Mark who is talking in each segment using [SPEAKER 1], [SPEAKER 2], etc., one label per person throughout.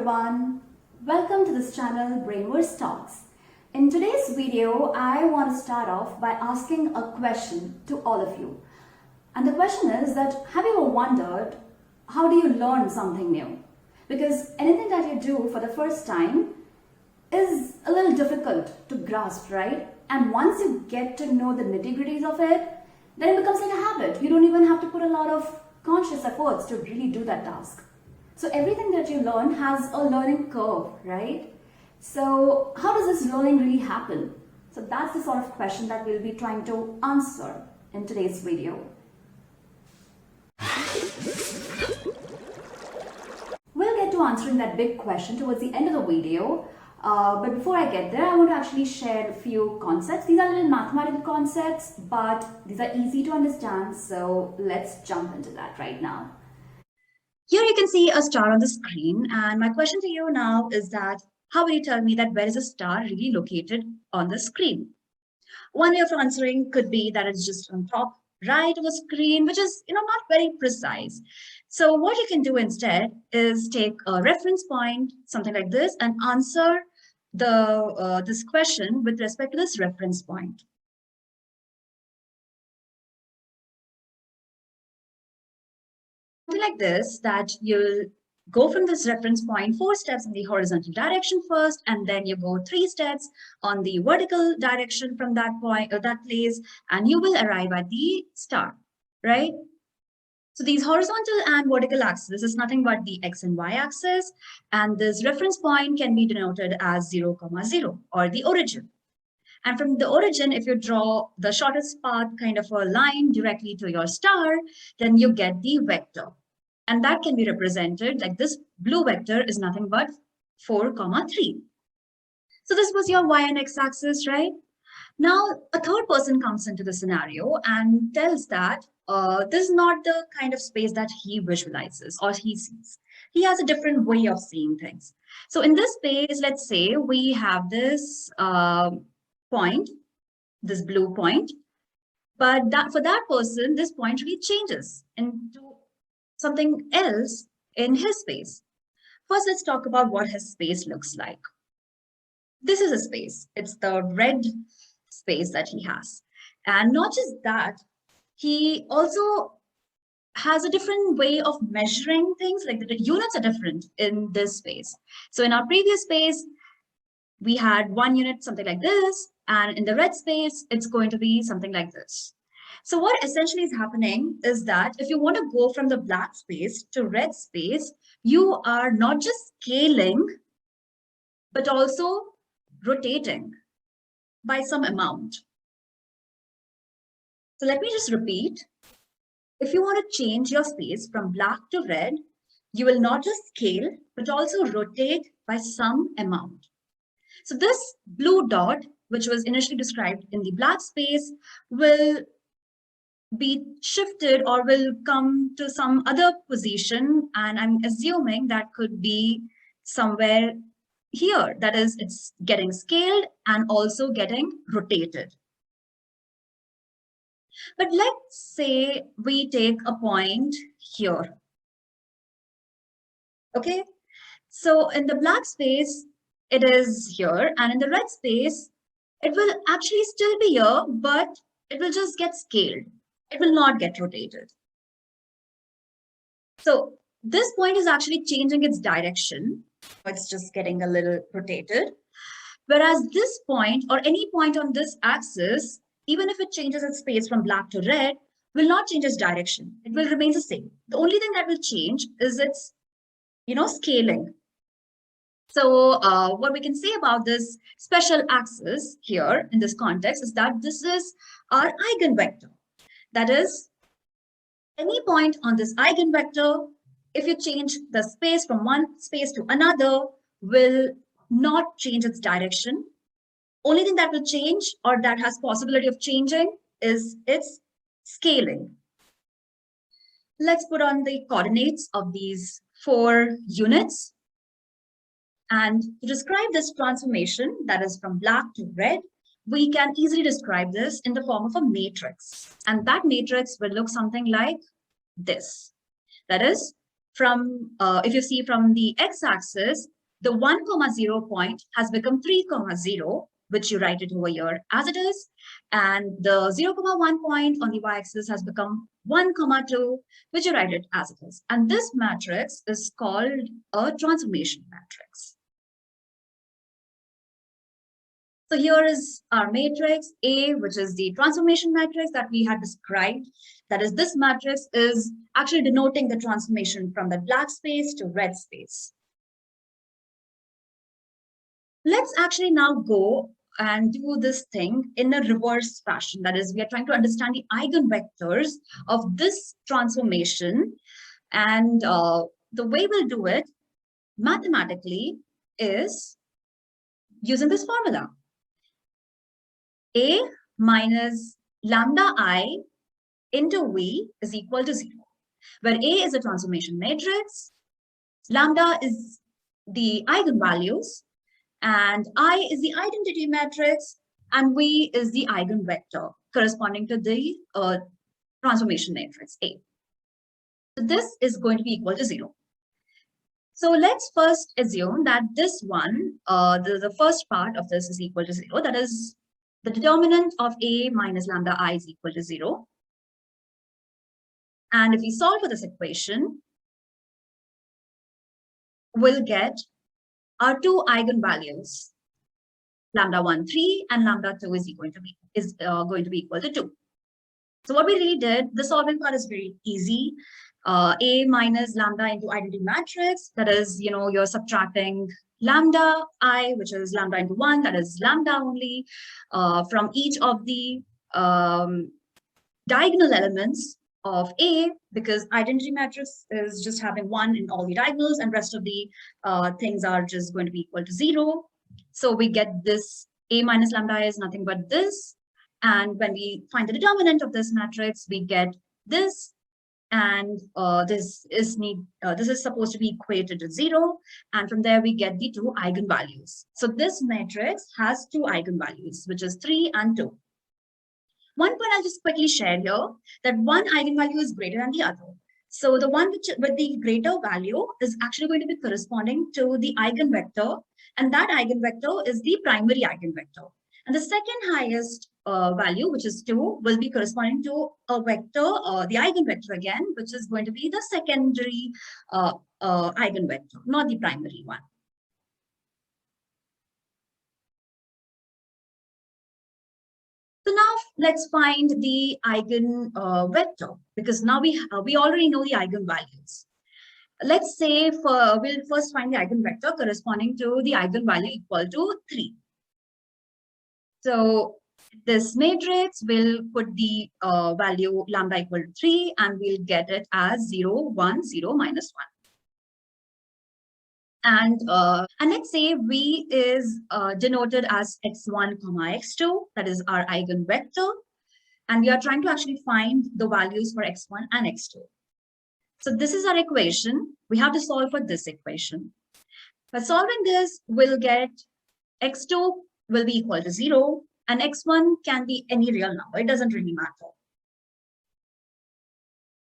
[SPEAKER 1] everyone, welcome to this channel Brainverse Talks. In today's video, I want to start off by asking a question to all of you. And the question is that, have you ever wondered, how do you learn something new? Because anything that you do for the first time is a little difficult to grasp, right? And once you get to know the nitty-gritties of it, then it becomes like a habit. You don't even have to put a lot of conscious efforts to really do that task. So everything that you learn has a learning curve, right? So how does this learning really happen? So that's the sort of question that we'll be trying to answer in today's video. We'll get to answering that big question towards the end of the video. But before I get there, I want to actually share a few concepts. These are little mathematical concepts, but these are easy to understand. So let's jump into that right now. Here you can see a star on the screen, and my question to you now is that, how will you tell me that where is a star really located on the screen? One way of answering could be that it's just on top right of the screen, which is not very precise. So what you can do instead is take a reference point, something like this, and answer this question with respect to this reference point. Like this, that you'll go from this reference point 4 steps in the horizontal direction first, and then you go 3 steps on the vertical direction from that point or that place, and you will arrive at the star, right? So these horizontal and vertical axis is nothing but the x and y axis, and this reference point can be denoted as 0, 0, or the origin. And from the origin, if you draw the shortest path kind of a line directly to your star, then you get the vector. And that can be represented like this blue vector is nothing but 4, 3. So this was your y and x axis, right? Now, a third person comes into the scenario and tells that this is not the kind of space that he visualizes or he sees. He has a different way of seeing things. So in this space, let's say we have this point, this blue point, but for that person, this point really changes into something else in his space. First, let's talk about what his space looks like. This is a space. It's the red space that he has. And not just that, he also has a different way of measuring things, like the units are different in this space. So in our previous space, we had 1 unit, something like this, and in the red space, it's going to be something like this. So what essentially is happening is that if you want to go from the black space to red space, you are not just scaling, but also rotating by some amount. So let me just repeat. If you want to change your space from black to red, you will not just scale, but also rotate by some amount. So this blue dot, which was initially described in the black space, will be shifted or will come to some other position, and I'm assuming that could be somewhere here. That is, it's getting scaled and also getting rotated. But let's say we take a point here. Okay, so in the black space, it is here, and in the red space, it will actually still be here, but it will just get scaled. It will not get rotated. So this point is actually changing its direction. It's just getting a little rotated. Whereas this point or any point on this axis, even if it changes its space from black to red, will not change its direction. It will remain the same. The only thing that will change is its, scaling. So what we can say about this special axis here in this context is that this is our eigenvector. That is, any point on this eigenvector, if you change the space from one space to another, will not change its direction. Only thing that will change or that has possibility of changing is its scaling. Let's put on the coordinates of these 4 units. And to describe this transformation, that is from black to red, we can easily describe this in the form of a matrix. And that matrix will look something like this. That is, if you see from the x-axis, the 1,0 point has become 3,0, which you write it over here as it is. And the 0,1 point on the y-axis has become 1,2, which you write it as it is. And this matrix is called a transformation matrix. So here is our matrix A, which is the transformation matrix that we had described. That is, this matrix is actually denoting the transformation from the black space to red space. Let's actually now go and do this thing in a reverse fashion. That is, we are trying to understand the eigenvectors of this transformation. And the way we'll do it mathematically is using this formula. A minus lambda I into V is equal to 0, where A is a transformation matrix, lambda is the eigenvalues, and I is the identity matrix, and V is the eigenvector corresponding to the transformation matrix A. So this is going to be equal to 0. So let's first assume that this one, the first part of this is equal to 0. That is, the determinant of A minus lambda I is equal to 0. And if we solve for this equation, we'll get our two eigenvalues, lambda 1, 3, and lambda 2 is going to be equal to 2. So what we really did, the solving part is very easy. A minus lambda into identity matrix, that is, you're subtracting lambda I, which is lambda into 1, that is lambda only, from each of the diagonal elements of A, because identity matrix is just having 1 in all the diagonals, and rest of the things are just going to be equal to 0. So we get this A minus lambda is nothing but this. And when we find the determinant of this matrix, we get this. And this is supposed to be equated to 0. And from there, we get the two eigenvalues. So this matrix has two eigenvalues, which is 3 and 2. One point I'll just quickly share here, that one eigenvalue is greater than the other. So the one with the greater value is actually going to be corresponding to the eigenvector, and that eigenvector is the primary eigenvector. And the second highest value, which is 2, will be corresponding to a vector, the eigenvector again, which is going to be the secondary eigenvector, not the primary one. So now let's find the eigenvector, because now we already know the eigenvalues. Let's say we'll first find the eigenvector corresponding to the eigenvalue equal to 3. So this matrix will put the value lambda equal to 3, and we'll get it as 0, 1, 0, minus 1. And let's say V is denoted as x1, x2, that is our eigenvector. And we are trying to actually find the values for x1 and x2. So this is our equation. We have to solve for this equation. By solving this, we'll get x2 will be equal to 0, and x1 can be any real number. It doesn't really matter.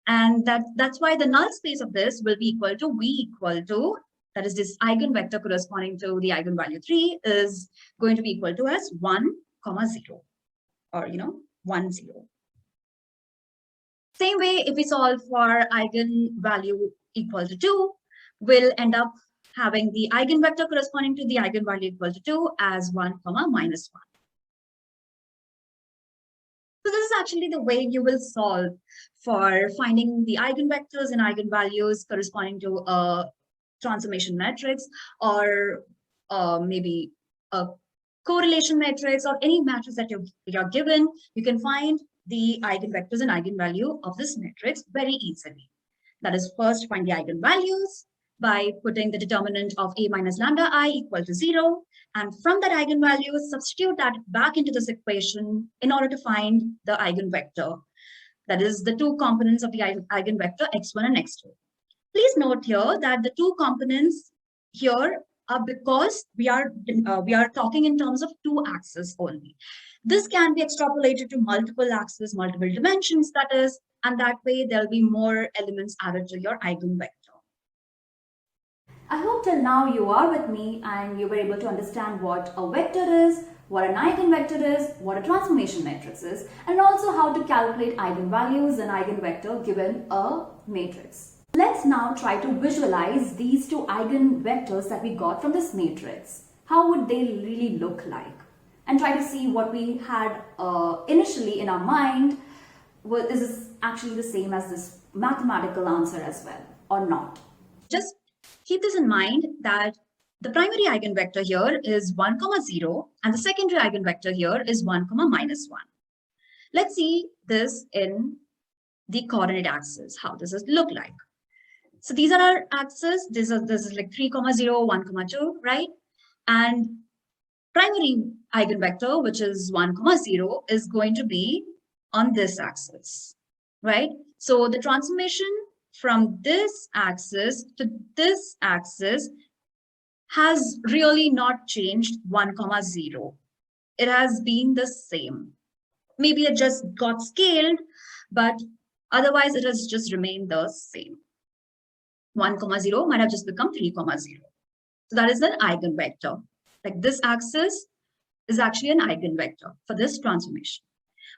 [SPEAKER 1] And that's why the null space of this will be equal to V equal to, that is, this eigenvector corresponding to the eigenvalue 3 is going to be equal to as 1, 0, or 1, 0. Same way, if we solve for eigenvalue equal to 2, we'll end up having the eigenvector corresponding to the eigenvalue equal to 2 as 1, minus 1. So this is actually the way you will solve for finding the eigenvectors and eigenvalues corresponding to a transformation matrix, or maybe a correlation matrix, or any matrix that you're given. You can find the eigenvectors and eigenvalue of this matrix very easily. That is, first find the eigenvalues by putting the determinant of A minus lambda I equal to 0. And from that eigenvalue, substitute that back into this equation in order to find the eigenvector. That is, the two components of the eigenvector x1 and x2. Please note here that the two components here are because we are talking in terms of two axes only. This can be extrapolated to multiple axes, multiple dimensions, that is, and that way there'll be more elements added to your eigenvector.
[SPEAKER 2] I hope till now you are with me and you were able to understand what a vector is, what an eigenvector is, what a transformation matrix is, and also how to calculate eigenvalues and eigenvector given a matrix. Let's now try to visualize these two eigenvectors that we got from this matrix. How would they really look like? And try to see what we had initially in our mind. Is this actually the same as this mathematical answer as well or not?
[SPEAKER 1] Just keep this in mind that the primary eigenvector here is 1, 0, and the secondary eigenvector here is 1, -1. Let's see this in the coordinate axis. How does it look like? So these are our axes. This is like 3, 0, 1, 2, right? And primary eigenvector, which is 1, 0, is going to be on this axis, right? So the transformation from this axis to this axis has really not changed 1, 0. It has been the same. Maybe it just got scaled, but otherwise it has just remained the same. 1, 0 might have just become 3, 0. So that is an eigenvector. Like this axis is actually an eigenvector for this transformation.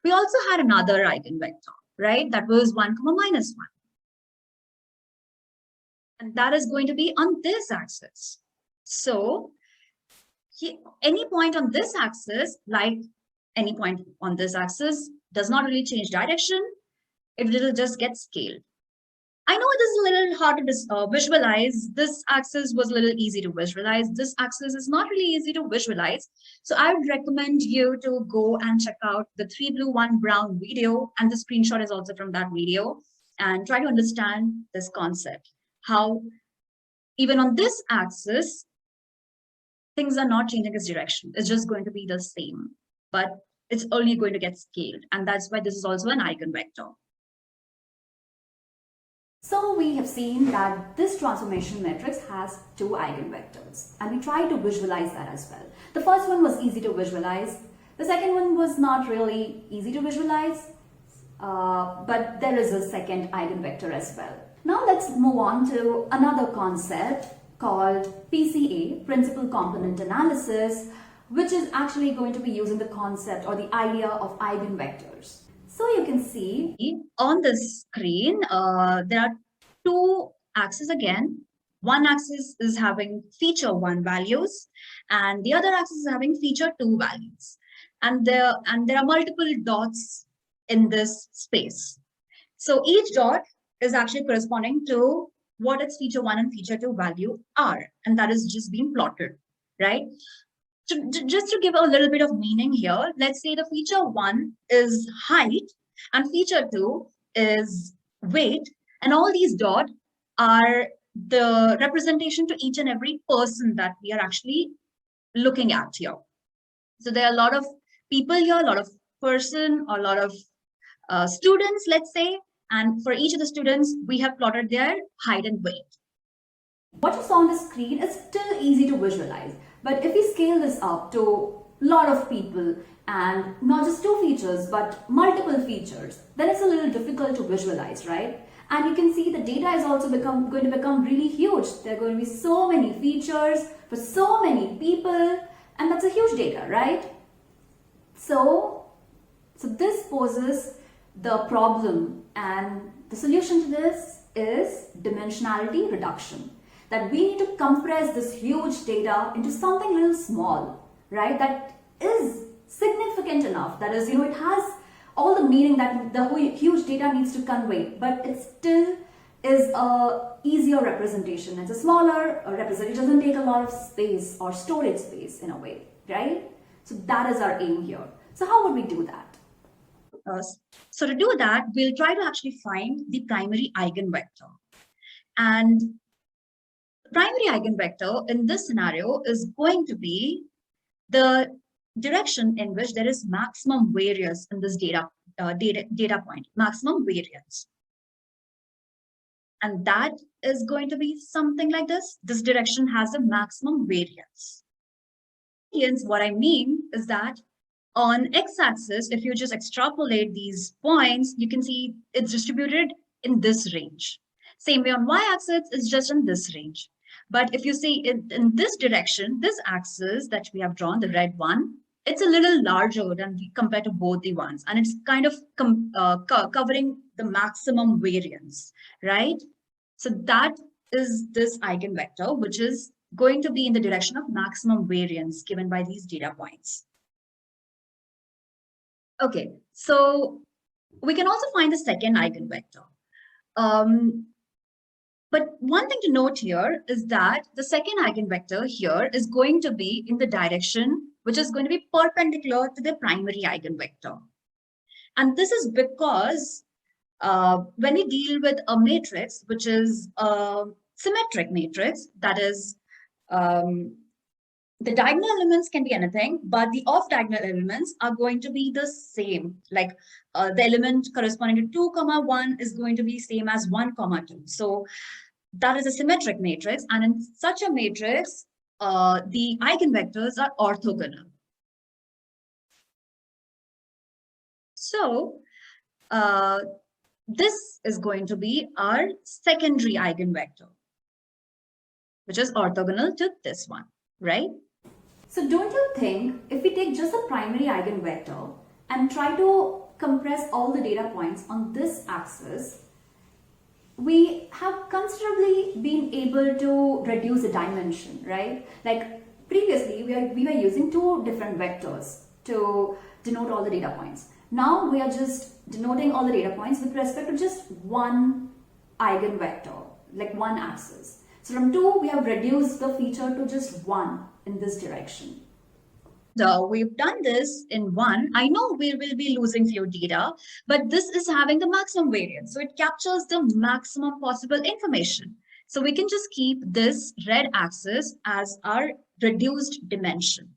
[SPEAKER 1] We also had another eigenvector, right? That was 1, -1. And that is going to be on this axis. So any point on this axis, like any point on this axis, does not really change direction. It will just get scaled. I know it is a little hard to visualize. This axis was a little easy to visualize. This axis is not really easy to visualize. So I would recommend you to go and check out the 3 blue 1 brown video. And the screenshot is also from that video. And try to understand this concept. How even on this axis, things are not changing its direction. It's just going to be the same. But it's only going to get scaled. And that's why this is also an eigenvector.
[SPEAKER 2] So we have seen that this transformation matrix has two eigenvectors and we try to visualize that as well. The first one was easy to visualize. The second one was not really easy to visualize, but there is a second eigenvector as well. Now let's move on to another concept called PCA, Principal Component Analysis, which is actually going to be using the concept or the idea of eigenvectors. So you can see
[SPEAKER 1] on the screen, there are two axes again. One axis is having feature 1 values and the other axis is having feature 2 values. And there are multiple dots in this space. So each dot is actually corresponding to what its feature 1 and feature 2 value are. And that is just being plotted, right? Just to give a little bit of meaning here, let's say the feature 1 is height and feature 2 is weight, and all these dots are the representation to each and every person that we are actually looking at here. So there are a lot of people here, a lot of person, or a lot of students, let's say, and for each of the students, we have plotted their height and weight.
[SPEAKER 2] What you saw on the screen is still easy to visualize. But if we scale this up to a lot of people and not just 2 features but multiple features, then it's a little difficult to visualize, right? And you can see the data is also going to become really huge. There are going to be so many features for so many people, and that's a huge data, right? So this poses the problem, and the solution to this is dimensionality reduction. That we need to compress this huge data into something little small, right? That is significant enough. That is, it has all the meaning that the huge data needs to convey, but it still is a easier representation. It's a smaller representation. It doesn't take a lot of space or storage space in a way, right? So that is our aim here. So how would we do that?
[SPEAKER 1] So to do that, we'll try to actually find the primary eigenvector. And the primary eigenvector in this scenario is going to be the direction in which there is maximum variance in this data point, maximum variance. And that is going to be something like this. This direction has a maximum variance. What I mean is that on x-axis, if you just extrapolate these points, you can see it's distributed in this range. Same way on y-axis, it's just in this range. But if you see in this direction, this axis that we have drawn, the red one, it's a little larger than compared to both the ones. And it's kind of covering the maximum variance, right? So that is this eigenvector, which is going to be in the direction of maximum variance given by these data points. Okay, so we can also find the second eigenvector. But one thing to note here is that the second eigenvector here is going to be in the direction which is going to be perpendicular to the primary eigenvector. And this is because when we deal with a matrix, which is a symmetric matrix, that is, the diagonal elements can be anything, but the off-diagonal elements are going to be the same. Like the element corresponding to 2, 1 is going to be same as 1, 2. So that is a symmetric matrix. And in such a matrix, the eigenvectors are orthogonal. So this is going to be our secondary eigenvector, which is orthogonal to this one, right?
[SPEAKER 2] So don't you think if we take just the primary eigenvector and try to compress all the data points on this axis, we have considerably been able to reduce the dimension, right? Like previously, we were using two different vectors to denote all the data points. Now we are just denoting all the data points with respect to just one eigenvector, like one axis. So from 2, we have reduced the feature to just 1 in this direction.
[SPEAKER 1] So we've done this in 1. I know we will be losing few data, but this is having the maximum variance. So it captures the maximum possible information. So we can just keep this red axis as our reduced dimension.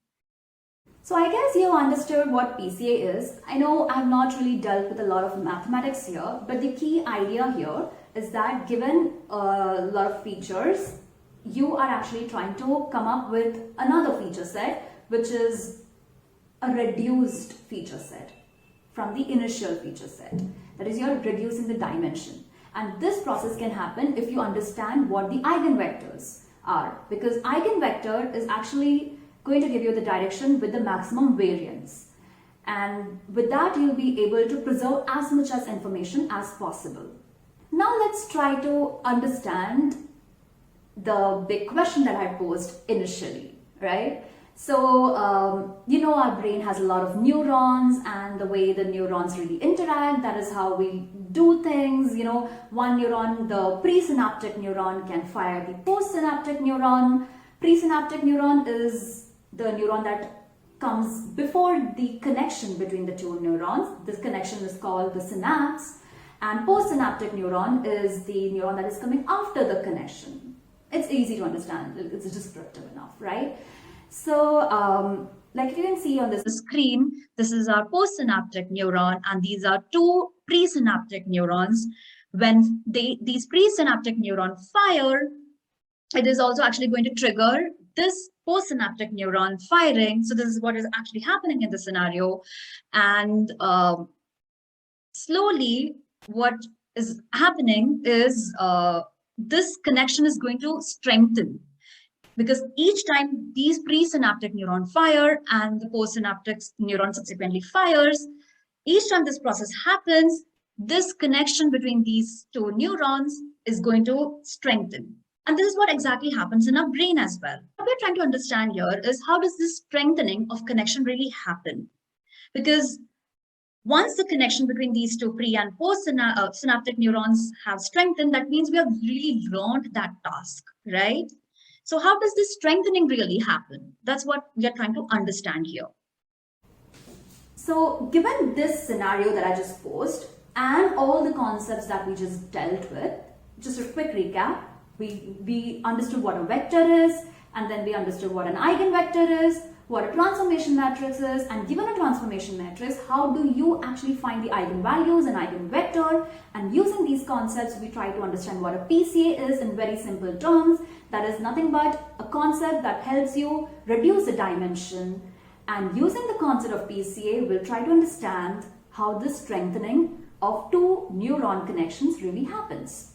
[SPEAKER 2] So I guess you understood what PCA is. I know I've not really dealt with a lot of mathematics here, but the key idea here is that given a lot of features, you are actually trying to come up with another feature set, which is a reduced feature set from the initial feature set. That is, you're reducing the dimension. And this process can happen if you understand what the eigenvectors are, because eigenvector is actually going to give you the direction with the maximum variance. And with that, you'll be able to preserve as much as information as possible. Now let's try to understand the big question that I posed initially, right? So, you know, our brain has a lot of neurons, and the way the neurons really interact, that is how we do things. You know, one neuron, the presynaptic neuron, can fire the postsynaptic neuron. Presynaptic neuron is the neuron that comes before the connection between the two neurons. This connection is called the synapse. And postsynaptic neuron is the neuron that is coming after the connection. It's easy to understand. It's descriptive enough, right? So, like you can see on this
[SPEAKER 1] screen, this is our postsynaptic neuron, and these are two presynaptic neurons. When these presynaptic neurons fire, it is also actually going to trigger this postsynaptic neuron firing. So this is what is actually happening in the scenario. And slowly, what is happening is this connection is going to strengthen, because each time these presynaptic neuron fire and the postsynaptic neuron subsequently fires, each time this process happens, this connection between these two neurons is going to strengthen. And this is what exactly happens in our brain as well. What we're trying to understand here is, how does this strengthening of connection really happen? Because once the connection between these two pre and post synaptic neurons have strengthened, that means we have really learned that task, right? So how does this strengthening really happen? That's what we are trying to understand here.
[SPEAKER 2] So given this scenario that I just posed and all the concepts that we just dealt with, just a quick recap, we understood what a vector is, and then we understood what an eigenvector is, what a transformation matrix is, and given a transformation matrix, how do you actually find the eigenvalues and eigenvector? And using these concepts, we try to understand what a PCA is in very simple terms. That is nothing but a concept that helps you reduce the dimension. And using the concept of PCA, we'll try to understand how this strengthening of two neuron connections really happens.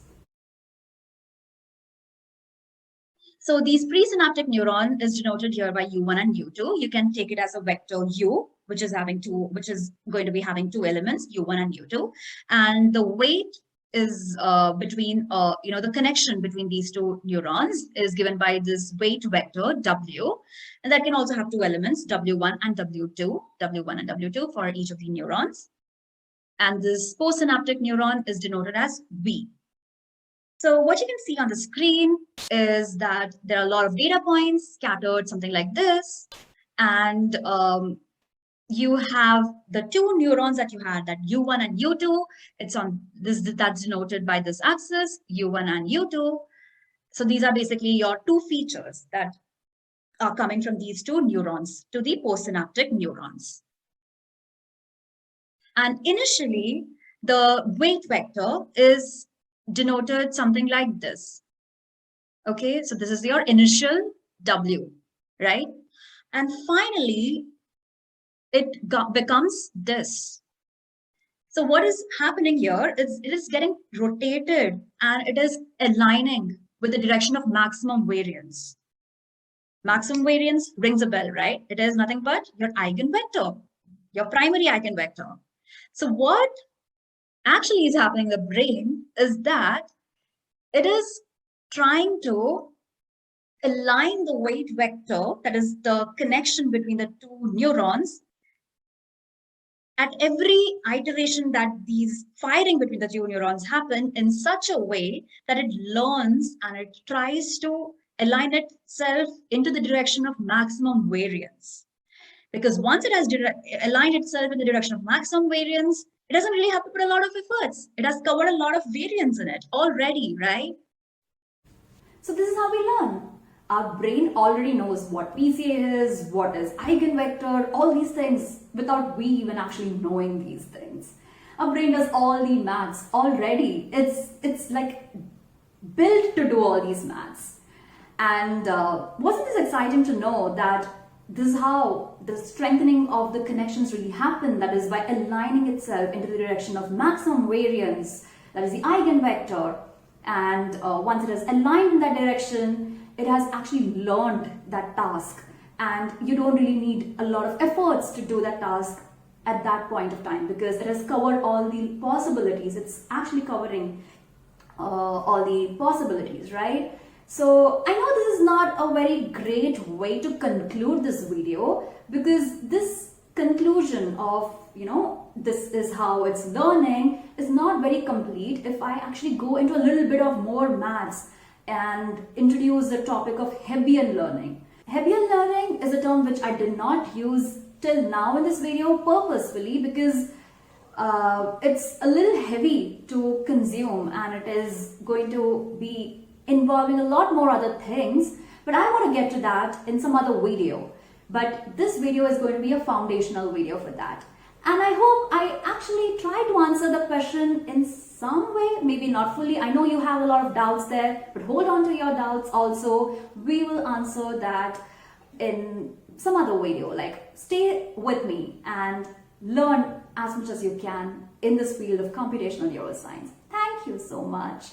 [SPEAKER 1] So these presynaptic neuron is denoted here by U1 and U2. You can take it as a vector U, which is going to be having two elements, U1 and U2. And the weight is between, the connection between these two neurons is given by this weight vector W. And that can also have two elements, W1 and W2, W1 and W2 for each of the neurons. And this postsynaptic neuron is denoted as V. So what you can see on the screen is that there are a lot of data points scattered, something like this. And you have the two neurons that you had, that U1 and U2. It's on this, that's denoted by this axis, U1 and U2. So these are basically your two features that are coming from these two neurons to the postsynaptic neurons. And initially, the weight vector is denoted something like this. Okay, so this is your initial W, right? And finally, it becomes this. So what is happening here is it is getting rotated and it is aligning with the direction of maximum variance. Maximum variance rings a bell, right? It is nothing but your eigenvector, your primary eigenvector. So what actually is happening in the brain is that it is trying to align the weight vector, that is the connection between the two neurons, at every iteration that these firing between the two neurons happen in such a way that it learns and it tries to align itself into the direction of maximum variance. Because once it has aligned itself in the direction of maximum variance, it doesn't really have to put a lot of efforts. It has covered a lot of variance in it already, right?
[SPEAKER 2] So this is how we learn. Our brain already knows what PCA is, what is eigenvector, all these things without we even actually knowing these things. Our brain does all the maths already. It's like built to do all these maths. And wasn't this exciting to know that this is how the strengthening of the connections really happen, that is by aligning itself into the direction of maximum variance, that is the eigenvector. And once it is aligned in that direction, it has actually learned that task. And you don't really need a lot of efforts to do that task at that point of time because it has covered all the possibilities. It's actually covering all the possibilities, right? So I know this is not a very great way to conclude this video because this conclusion of, this is how it's learning is not very complete if I actually go into a little bit of more maths and introduce the topic of Hebbian learning. Hebbian learning is a term which I did not use till now in this video purposefully because it's a little heavy to consume and it is going to be involving a lot more other things, but I want to get to that in some other video. But this video is going to be a foundational video for that. And I hope I actually try to answer the question in some way, maybe not fully. I know you have a lot of doubts there, but hold on to your doubts also. We will answer that in some other video. Like, stay with me and learn as much as you can in this field of computational neuroscience. Thank you so much.